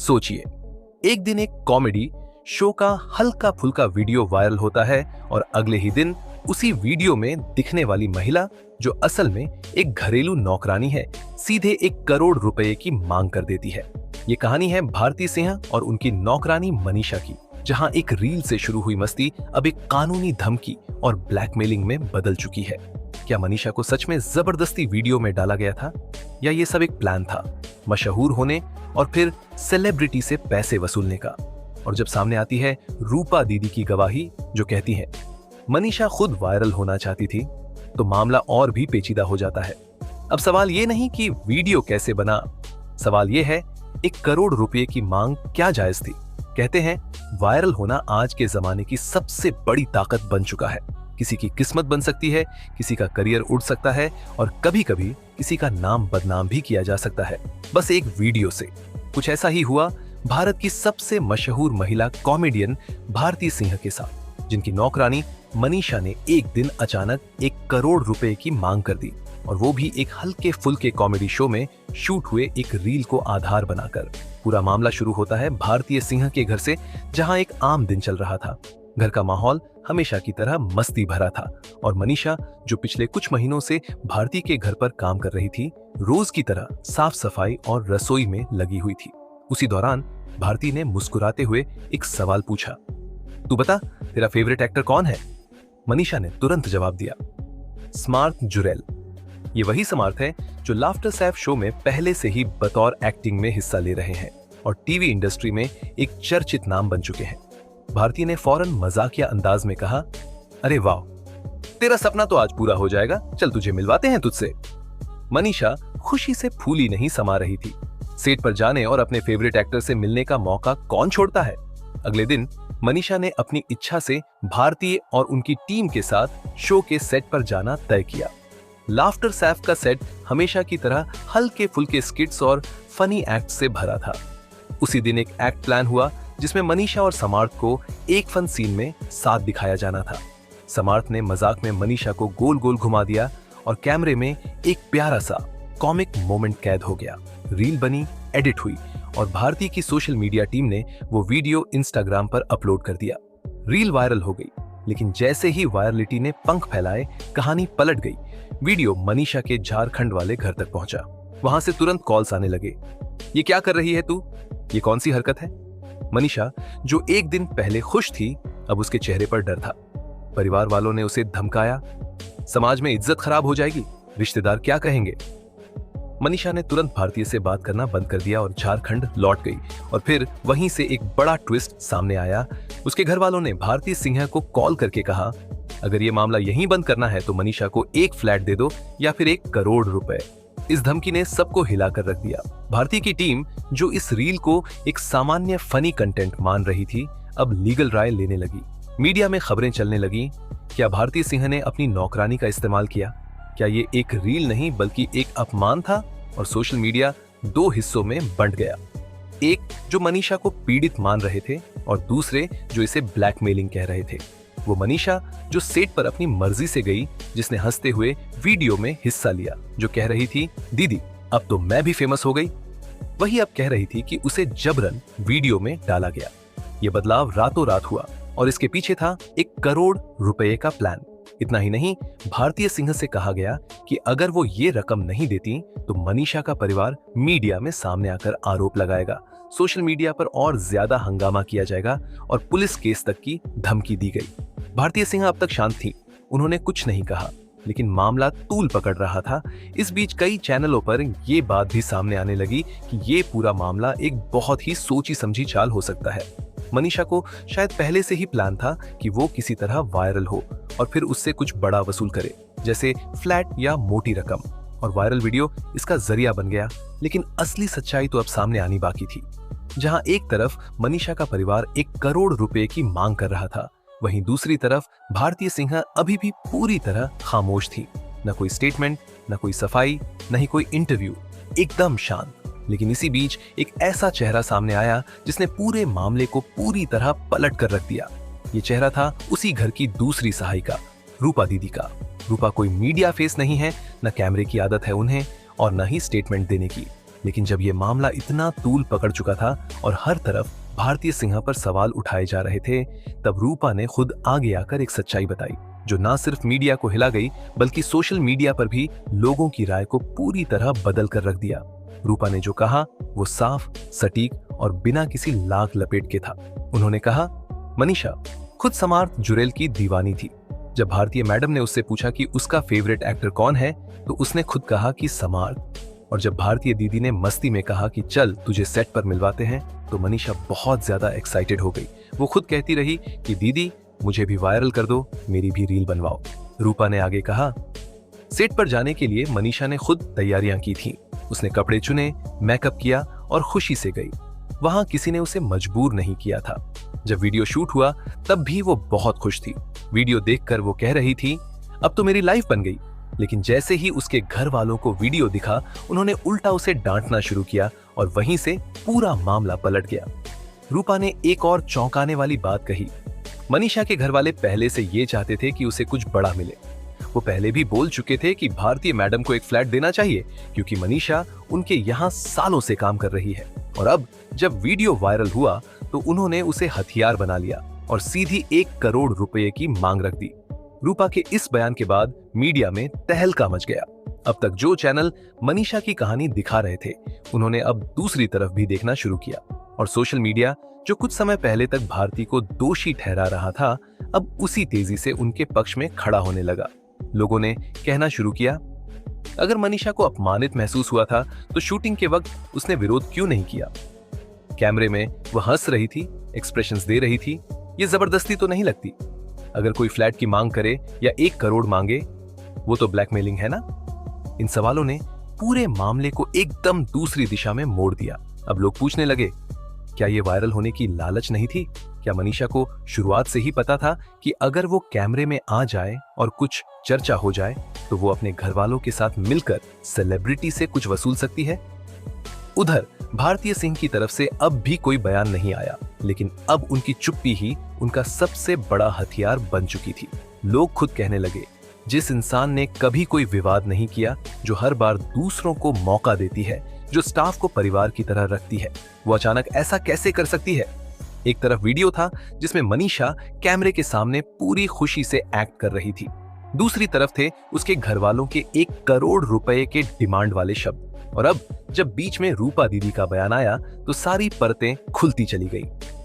सोचिए, एक दिन एक कॉमेडी शो का हल्का फुल्का वीडियो वायरल होता है और अगले ही दिन उसी वीडियो में दिखने वाली महिला, जो असल में एक घरेलू नौकरानी है, सीधे 1 करोड़ रुपए की मांग कर देती है। ये कहानी है भारती सिंह और उनकी नौकरानी मनीषा की, जहां एक रील से शुरू हुई मस्ती अब एक कानूनी धमकी और ब्लैकमेलिंग में बदल चुकी है। क्या मनीषा को सच में जबरदस्ती वीडियो में डाला गया था, या ये सब एक प्लान था मशहूर होने और फिर सेलिब्रिटी से पैसे वसूलने का? और जब सामने आती है रूपा दीदी की गवाही, जो कहती है मनीषा खुद वायरल होना चाहती थी, तो मामला और भी पेचीदा हो जाता है। अब सवाल ये नहीं कि वीडियो कैसे बना, सवाल ये है 1 करोड़ रुपए की मांग क्या जायज थी? कहते हैं वायरल होना आज के जमाने की सबसे बड़ी ताकत बन चुका है। किसी की किस्मत बन सकती है, किसी का करियर उड़ सकता है और कभी-कभी किसी का नाम बदनाम भी किया जा सकता है, बस एक वीडियो से। कुछ ऐसा ही हुआ भारत की सबसे मशहूर महिला कॉमेडियन भारती सिंह के साथ, जिनकी नौकरानी मनीषा ने एक दिन अचानक 1 करोड़ रुपए की मांग कर दी, और वो भी एक हल्के फुल्के कॉमेडी शो में शूट हुए एक रील को आधार बनाकर। पूरा मामला शुरू होता है भारतीय सिंह के घर से, जहां एक आम दिन चल रहा था। घर का माहौल हमेशा की तरह मस्ती भरा था और मनीषा, जो पिछले कुछ महीनों से भारती के घर पर काम कर रही थी, रोज की तरह साफ सफाई और रसोई में लगी हुई थी। उसी दौरान भारती ने मुस्कुराते हुए एक सवाल पूछा, तू बता, तेरा फेवरेट एक्टर कौन है? मनीषा ने तुरंत जवाब दिया, स्मार्थ जुरैल। ये वही स्मार्थ है जो लाफ्टर सैफ शो में पहले से ही बतौर एक्टिंग में हिस्सा ले रहे हैं और टीवी इंडस्ट्री में एक चर्चित नाम बन चुके हैं। भारती ने फौरन मजाकिया अंदाज में कहा, अरे वाह, तेरा सपना तो आज पूरा हो जाएगा, चल तुझे मिलवाते हैं तुझसे। मनीषा खुशी से फूली नहीं समा रही थी। सेट पर जाने और अपने फेवरेट एक्टर से मिलने का मौका कौन छोड़ता है? अगले दिन मनीषा ने अपनी इच्छा से भारतीय और उनकी टीम के साथ शो के सेट पर जाना तय किया। लाफ्टर सैफ का सेट हमेशा की तरह हल्के फुल्के स्किट्स और फनी एक्ट से भरा था। उसी दिन एक एक्ट प्लान हुआ जिसमें मनीषा और समर्थ को एक फन सीन में साथ दिखाया जाना था। समर्थ ने मजाक में मनीषा को गोल गोल घुमा दिया और कैमरे में एक प्यारा सा कॉमिक मोमेंट कैद हो गया। रील बनी, एडिट हुई और भारती की सोशल मीडिया टीम ने वो वीडियो इंस्टाग्राम पर अपलोड कर दिया। रील वायरल हो गई, लेकिन जैसे ही वायरलिटी ने पंख फैलाए, कहानी पलट गई। वीडियो मनीषा के झारखंड वाले घर तक पहुंचा। वहां से तुरंत कॉल्स आने लगे, ये क्या कर रही है तू? ये कौन सी हरकत है? मनीषा, जो एक दिन पहले खुश थी, अब उसके चेहरे पर डर था। परिवार वालों ने उसे धमकाया, समाज में इज्जत खराब हो जाएगी, रिश्तेदार क्या कहेंगे? मनीषा ने तुरंत भारतीय से बात करना बंद कर दिया और झारखंड लौट गई। और फिर वहीं से एक बड़ा ट्विस्ट सामने आया। उसके घर वालों ने भारती सिंह को कॉल करके कहा, अगर ये मामला यहीं बंद करना है तो मनीषा को 1 फ्लैट दे दो या फिर 1 करोड़ रुपए। इस धमकी ने सबको हिलाकर रख दिया। भारती की टीम, जो इस रील को एक सामान्य फनी कंटेंट मान रही थी, अब लीगल राय लेने लगी। मीडिया में खबरें चलने लगी, क्या भारती सिंह ने अपनी नौकरानी का इस्तेमाल किया? क्या ये एक रील नहीं बल्कि एक अपमान था? और सोशल मीडिया 2 हिस्सों में बंट गया। एक जो मनीषा को पीड़ित मान रहे थे और दूसरे जो इसे ब्लैकमेलिंग कह रहे थे। वो मनीषा जो सेट पर अपनी मर्जी से गई, जिसने हंसते हुए वीडियो में हिस्सा लिया, जो कह रही थी, दीदी अब तो मैं भी फेमस हो गई, वही अब कह रही थी कि उसे जबरन वीडियो में डाला गया। ये बदलाव रातों रात हुआ और इसके पीछे था 1 करोड़ रुपए का प्लान। इतना ही नहीं, भारतीय सिंह से कहा गया कि अगर वो ये रकम नहीं देती तो मनीषा का परिवार मीडिया में सामने आकर आरोप लगाएगा, सोशल मीडिया पर और ज्यादा हंगामा किया जाएगा और पुलिस केस तक की धमकी दी गई। भारतीय सिंह अब तक शांत थी, उन्होंने कुछ नहीं कहा, लेकिन मामला तूल पकड़ रहा था। इस बीच कई चैनलों पर यह बात भी सामने आने लगी कि ये पूरा मामला एक बहुत ही सोची समझी चाल हो सकता है। मनीषा को शायद पहले से ही प्लान था कि वो किसी तरह वायरल हो और फिर उससे कुछ बड़ा वसूल करे, जैसे फ्लैट या मोटी रकम, और वायरल वीडियो इसका जरिया बन गया। लेकिन असली सच्चाई तो अब सामने आनी बाकी थी। जहां एक तरफ मनीषा का परिवार 1 करोड़ रुपए की मांग कर रहा था, वहीं दूसरी तरफ भारतीय सिंह अभी भी पूरी तरह खामोश थी। न कोई स्टेटमेंट, न कोई सफाई, न ही कोई इंटरव्यू, एकदम शांत। लेकिन इसी बीच एक ऐसा चेहरा सामने आया जिसने पूरे मामले को पूरी तरह पलट कर रख दिया। ये चेहरा था उसी घर की दूसरी सहायिका, रूपा दीदी का। रूपा कोई मीडिया फेस नहीं है, न कैमरे की आदत है उन्हें और न ही स्टेटमेंट देने की। लेकिन जब ये मामला इतना तूल पकड़ चुका था और हर तरफ भारतीय सिंह पर सवाल उठाए जा रहे थे, तब रूपा ने खुद आगे आकर एक सच्चाई बताई जो ना सिर्फ मीडिया को हिला गई बल्कि सोशल मीडिया पर भी लोगों की राय को पूरी तरह बदल कर रख दिया। रूपा ने जो कहा वो साफ, सटीक और बिना किसी लाग लपेट के था। उन्होंने कहा, मनीषा खुद समर्थ जुरेल की दीवानी थी। जब भारतीय मैडम ने उससे पूछा कि उसका फेवरेट एक्टर कौन है, तो उसने खुद कहा कि समर्थ। और जब भारतीय दीदी ने मस्ती में कहा कि चल तुझे सेट पर मिलवाते हैं, तो मनीषा बहुत ज्यादा एक्साइटेड हो गई। वो खुद कहती रही कि दीदी मुझे भी वायरल कर दो, मेरी भी रील बनवाओ। रूपा ने आगे कहा, सेट पर जाने के लिए मनीषा ने खुद तैयारियां की थी। उसने कपड़े चुने, मेकअप किया और खुशी से गई। वहां किसी ने उसे मजबूर नहीं किया था। जब वीडियो शूट हुआ तब भी वो बहुत खुश थी। वीडियो देखकर वो कह रही थी, अब तो मेरी लाइफ बन गई। लेकिन जैसे ही उसके घर वालों को वीडियो दिखा, उन्होंने उल्टा उसे डांटना शुरू किया और वहीं से पूरा मामला पलट गया। रूपा ने एक और चौंकाने वाली बात कही। मनीषा के घर वाले पहले से ये चाहते थे कि उसे कुछ बड़ा मिले। वो पहले भी बोल चुके थे कि भारतीय मैडम को एक फ्लैट देना चाहिए क्योंकि मनीषा उनके यहाँ सालों से काम कर रही है। और अब जब वीडियो वायरल हुआ तो उन्होंने उसे हथियार बना लिया और सीधी 1 करोड़ रुपए की मांग रख दी। रूपा के इस बयान के बाद मीडिया में तहलका मच गया। अब तक जो चैनल मनीषा की कहानी दिखा रहे थे, उन्होंने अब दूसरी तरफ भी देखना शुरू किया और सोशल मीडिया जो कुछ समय पहले तक भारती को दोषी ठहरा रहा था, अब उसी तेजी से उनके पक्ष में खड़ा होने लगा। लोगों ने कहना शुरू किया, अगर मनीषा को अपमानित महसूस हुआ था तो शूटिंग के वक्त उसने विरोध क्यों नहीं किया? कैमरे में वह हंस रही थी, एक्सप्रेशंस दे रही थी, ये जबरदस्ती तो नहीं लगती? अगर कोई फ्लैट की मांग करे या 1 करोड़ मांगे, वो तो ब्लैकमेलिंग है ना? इन सवालों ने पूरे मामले को एकदम दूसरी दिशा में मोड़ दिया। अब लोग पूछने लगे, क्या ये वायरल होने की लालच नहीं थी? क्या मनीषा को शुरुआत से ही पता था कि अगर वो कैमरे में आ जाए और कुछ चर्चा हो जाए तो वो अपने घर वालों के साथ मिलकर सेलिब्रिटी से कुछ वसूल सकती है? उधर भारतीय सिंह की तरफ से अब भी कोई बयान नहीं आया, लेकिन अब उनकी चुप्पी ही उनका सबसे बड़ा हथियार बन चुकी थी। लोग खुद कहने लगे, जिस इंसान ने कभी कोई विवाद नहीं किया, जो हर बार दूसरों को मौका देती है, जो स्टाफ को परिवार की तरह रखती है, वो अचानक ऐसा कैसे कर सकती है? एक तरफ वीडियो था जिसमें मनीषा कैमरे के सामने पूरी खुशी से एक्ट कर रही थी, दूसरी तरफ थे उसके घर वालों के 1 करोड़ रुपए के डिमांड वाले शब्द। और अब जब बीच में रूपा दीदी का बयान आया तो सारी परतें खुलती चली गई।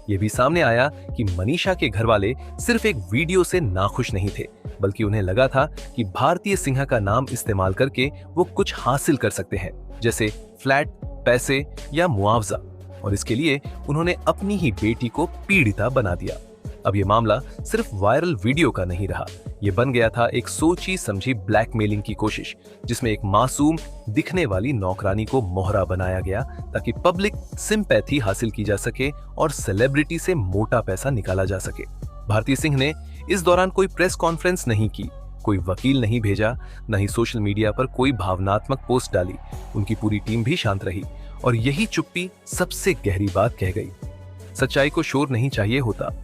ये भी सामने आया कि मनीषा के घर वाले सिर्फ एक वीडियो से नाखुश नहीं थे, बल्कि उन्हें लगा था कि भारतीय सिंह का नाम इस्तेमाल करके वो कुछ हासिल कर सकते हैं, जैसे फ्लैट, पैसे या मुआवजा। और इसके लिए उन्होंने अपनी ही बेटी को पीड़िता बना दिया। अब ये मामला सिर्फ वायरल वीडियो का नहीं रहा, ये बन गया था एक सोची समझी ब्लैकमेलिंग की कोशिश, जिसमें एक मासूम दिखने वाली नौकरानी को मोहरा बनाया गया ताकि पब्लिक सिंपैथी हासिल की जा सके और सेलिब्रिटी से मोटा पैसा निकाला जा सके। भारतीय सिंह ने इस दौरान कोई प्रेस कॉन्फ्रेंस नहीं की, कोई वकील नहीं भेजा, न ही सोशल मीडिया पर कोई भावनात्मक पोस्ट डाली। उनकी पूरी टीम भी शांत रही और यही चुप्पी सबसे गहरी बात कह गई। सच्चाई को शोर नहीं चाहिए होता।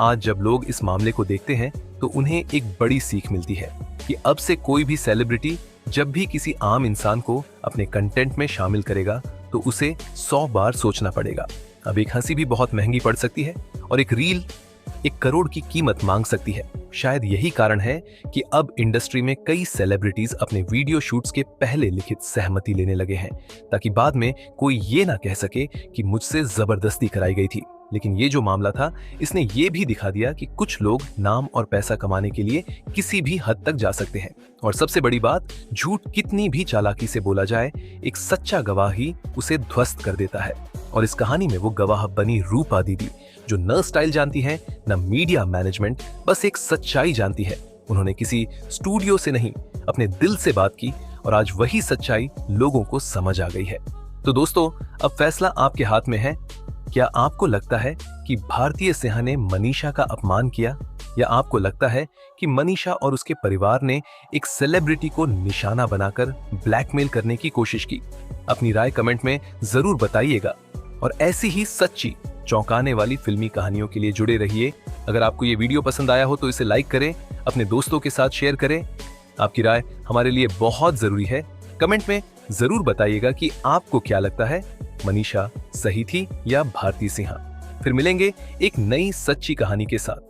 आज जब लोग इस मामले को देखते हैं तो उन्हें एक बड़ी सीख मिलती है कि अब से कोई भी सेलिब्रिटी जब भी किसी आम इंसान को अपने कंटेंट में शामिल करेगा तो उसे 100 बार सोचना पड़ेगा। अब एक हंसी भी बहुत महंगी पड़ सकती है और एक रील 1 करोड़ की कीमत मांग सकती है। शायद यही कारण है कि अब इंडस्ट्री में कई सेलिब्रिटीज अपने वीडियो शूट्स के पहले लिखित सहमति लेने लगे हैं, ताकि बाद में कोई ये ना कह सके कि मुझसे जबरदस्ती कराई गई थी। लेकिन ये जो मामला था, इसने ये भी दिखा दिया कि कुछ लोग नाम और पैसा कमाने के लिए किसी भी हद तक जा सकते हैं। और सबसे बड़ी बात, झूठ कितनी भी चालाकी से बोला जाए, एक सच्चा गवाह ही उसे ध्वस्त कर देता है। और इस कहानी में वो गवाह बनी रूपा दीदी, जो न स्टाइल जानती है न मीडिया मैनेजमेंट, बस एक सच्चाई जानती है। उन्होंने किसी स्टूडियो से नहीं, अपने दिल से बात की और आज वही सच्चाई लोगों को समझ आ गई है। तो दोस्तों, अब फैसला आपके हाथ में है। क्या आपको लगता है कि भारतीय सिंह ने मनीषा का अपमान किया, या आपको लगता है कि मनीषा और उसके परिवार ने एक सेलिब्रिटी को निशाना बनाकर ब्लैकमेल करने की कोशिश की? अपनी राय कमेंट में जरूर बताइएगा और ऐसी ही सच्ची चौंकाने वाली फिल्मी कहानियों के लिए जुड़े रहिए। अगर आपको ये वीडियो पसंद आया हो तो इसे लाइक करें, अपने दोस्तों के साथ शेयर करें। आपकी राय हमारे लिए बहुत जरूरी है। कमेंट में जरूर बताइएगा कि आपको क्या लगता है, मनीषा सही थी या भारती सिंह। फिर मिलेंगे एक नई सच्ची कहानी के साथ।